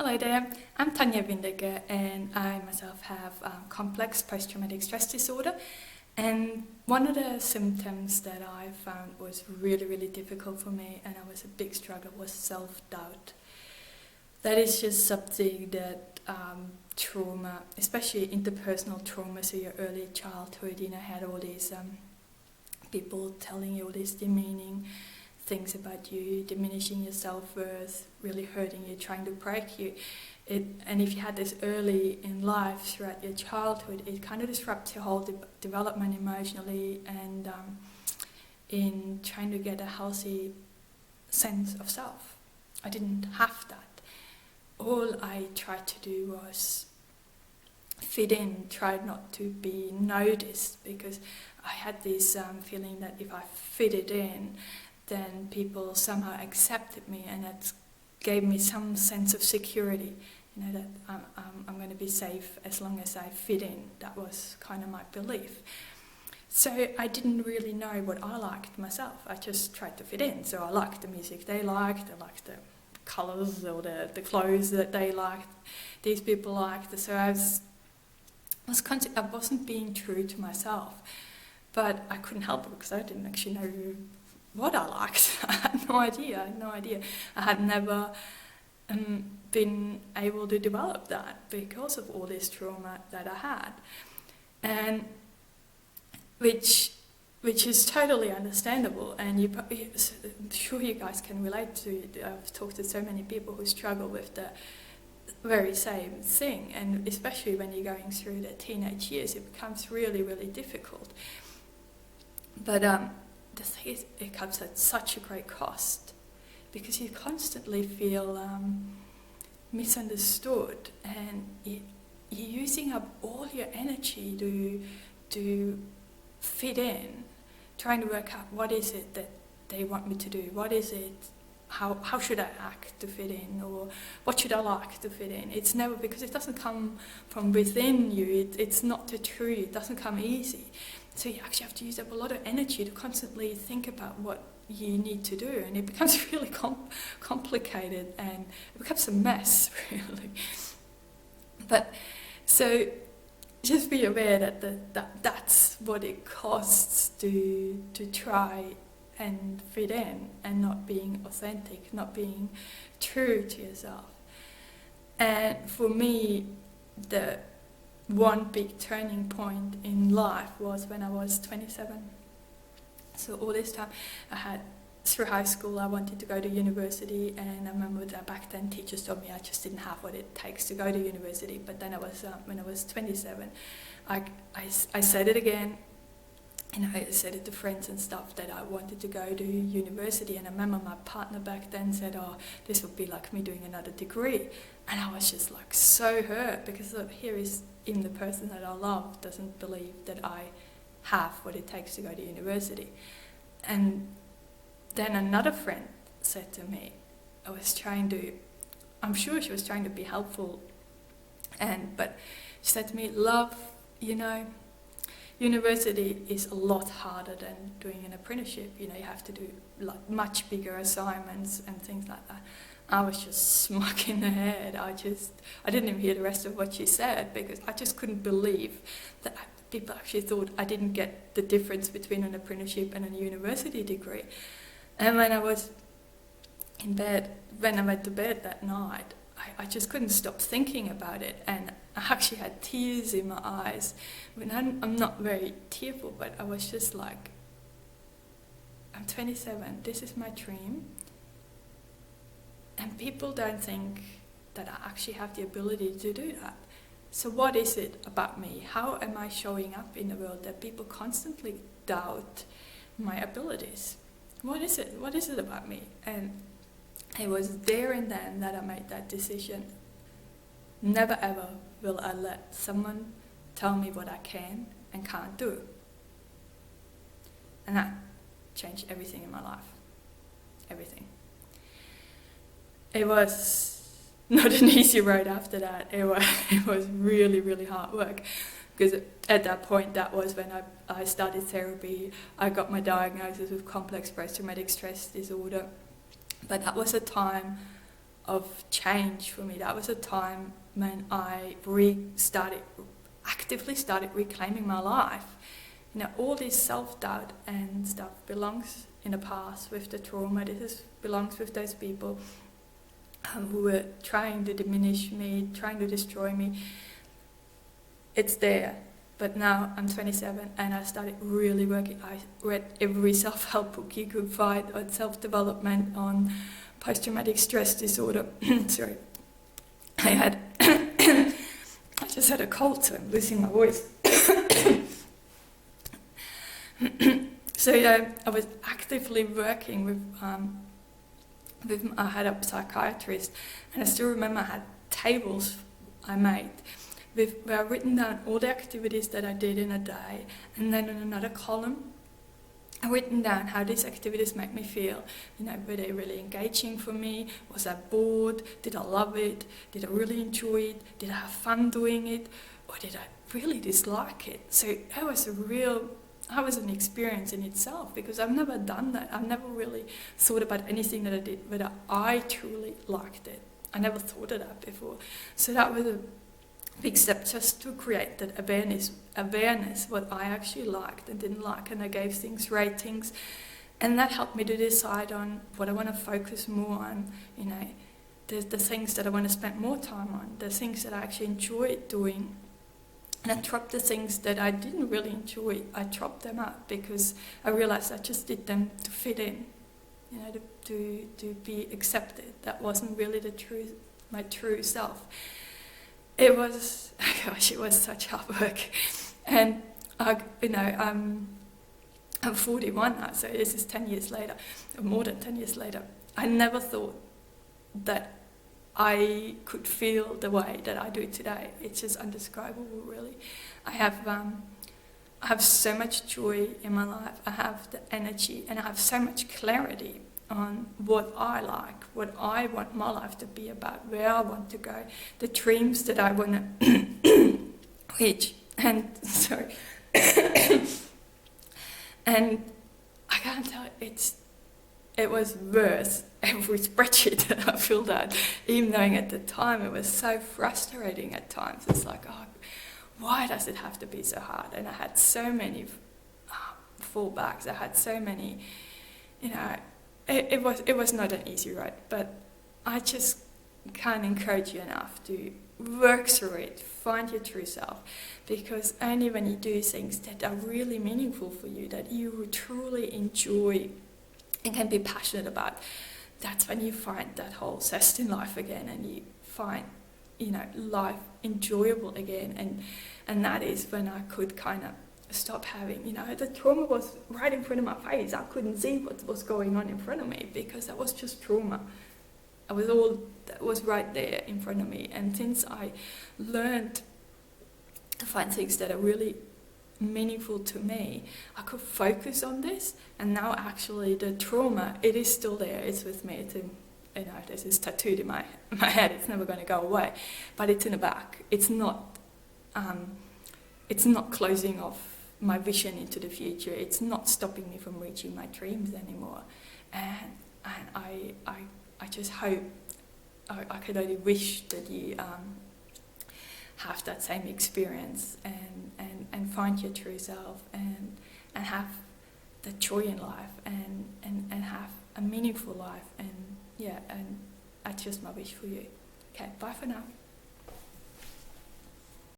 Hello there, I'm Tanya Windecker and I myself have complex post-traumatic stress disorder, and one of the symptoms that I found was really difficult for me and it was a big struggle was self-doubt. That is just something that trauma, especially interpersonal trauma, so your early childhood, had all these people telling you all these demeaning things about you, diminishing your self-worth, really hurting you, trying to break you. And if you had this early in life throughout your childhood, it kind of disrupts your whole development emotionally and in trying to get a healthy sense of self. I didn't have that. All I tried to do was fit in, tried not to be noticed, because I had this feeling that if I fitted in, then people somehow accepted me, and that gave me some sense of security, that I'm going to be safe as long as I fit in. That was kind of my belief. So I didn't really know what I liked myself. I just tried to fit in. So I liked the music they liked, I liked the colours or the clothes that they liked, these people liked. So I wasn't being true to myself, but I couldn't help it because I didn't actually know what I liked. I had no idea. I had never been able to develop that because of all this trauma that I had, and which is totally understandable. And I'm sure you guys can relate to it. I've talked to so many people who struggle with the very same thing, and especially when you're going through the teenage years, it becomes really difficult. But the thing is, it comes at such a great cost, because you constantly feel misunderstood, and you're using up all your energy to fit in, trying to work out what is it that they want me to do, what is it, how should I act to fit in, or what should I like to fit in. It's never, because it doesn't come from within you, it's not the truth, it doesn't come easy. So you actually have to use up a lot of energy to constantly think about what you need to do, and it becomes really complicated, and it becomes a mess, really. But so just be aware that that's what it costs to try and fit in, and not being authentic, not being true to yourself. And for me, the one big turning point in life was when I was 27. So all this time I had, through high school, I wanted to go to university, and I remember that back then teachers told me I just didn't have what it takes to go to university. But then when I was 27, I said it again, and I said it to friends and stuff that I wanted to go to university. And I remember my partner back then said, "Oh, this would be like me doing another degree." And I was just like so hurt, because here is even the person that I love doesn't believe that I have what it takes to go to university. And then another friend said to me, I'm sure she was trying to be helpful, but she said to me, "Love, university is a lot harder than doing an apprenticeship. You have to do like much bigger assignments and things like that." I was just smack in the head. I didn't even hear the rest of what she said, because I just couldn't believe that people actually thought I didn't get the difference between an apprenticeship and a university degree. And when I was in bed, when I went to bed that night, I just couldn't stop thinking about it, and I actually had tears in my eyes. I mean, I'm not very tearful, but I was just like, I'm 27, this is my dream, and people don't think that I actually have the ability to do that. So what is it about me? How am I showing up in the world that people constantly doubt my abilities? What is it? What is it about me? And it was there and then that I made that decision. Never ever will I let someone tell me what I can and can't do. And that changed everything in my life. Everything. It was not an easy road after that. It was really hard work, because at that point, that was when I started therapy. I got my diagnosis with complex post-traumatic stress disorder. But that was a time of change for me. That was a time when I actively started reclaiming my life. You know, all this self-doubt and stuff belongs in the past with the trauma. Belongs with those people who were trying to diminish me, trying to destroy me. It's there. But now I'm 27 and I started really working. I read every self-help book you could find on self-development, on post-traumatic stress disorder. Sorry. I just had a cold, so I'm losing my voice. So I was actively working with I had a psychiatrist, and I still remember I had tables I made where I've written down all the activities that I did in a day, and then in another column I've written down how these activities make me feel. You know, were they really engaging for me? Was I bored? Did I love it? Did I really enjoy it? Did I have fun doing it? Or did I really dislike it? So that was an experience in itself, because I've never done that. I've never really thought about anything that I did, whether I truly liked it. I never thought of that before. So that was a big step, just to create that awareness, what I actually liked and didn't like, and I gave things ratings, and that helped me to decide on what I want to focus more on. You know, the things that I want to spend more time on, the things that I actually enjoy doing. And I dropped the things that I didn't really enjoy. I dropped them out because I realized I just did them to fit in, you know, to be accepted. That wasn't really my true self. It was, gosh, it was such hard work. And I'm 41 now, so this is 10 years later, or more than 10 years later. I never thought that I could feel the way that I do today. It's just indescribable, really. I have so much joy in my life. I have the energy, and I have so much clarity on what I like, what I want my life to be about, where I want to go, the dreams that I want to reach. And sorry, and I can't tell it was worth every spreadsheet that I filled out, even though at the time it was so frustrating at times. It's like, oh, why does it have to be so hard? And I had so many fallbacks. I had so many, you know, it was not an easy road, but I just can't encourage you enough to work through it, find your true self, because only when you do things that are really meaningful for you, that you truly enjoy and can be passionate about, that's when you find that whole zest in life again, and you find, you know, life enjoyable again. And that is when I could kind of stop having, you know, the trauma was right in front of my face. I couldn't see what was going on in front of me, because that was just trauma. That was right there in front of me. And since I learned to find things that are really meaningful to me, I could focus on this. And now actually the trauma, it is still there. It's with me. It's in, you know, there's this tattooed in my head. It's never going to go away, but it's in the back. It's not closing off my vision into the future. It's not stopping me from reaching my dreams anymore. And I just hope, I could only wish that you have that same experience and find your true self and have the joy in life and have a meaningful life. And yeah, and that's just my wish for you. Okay, bye for now.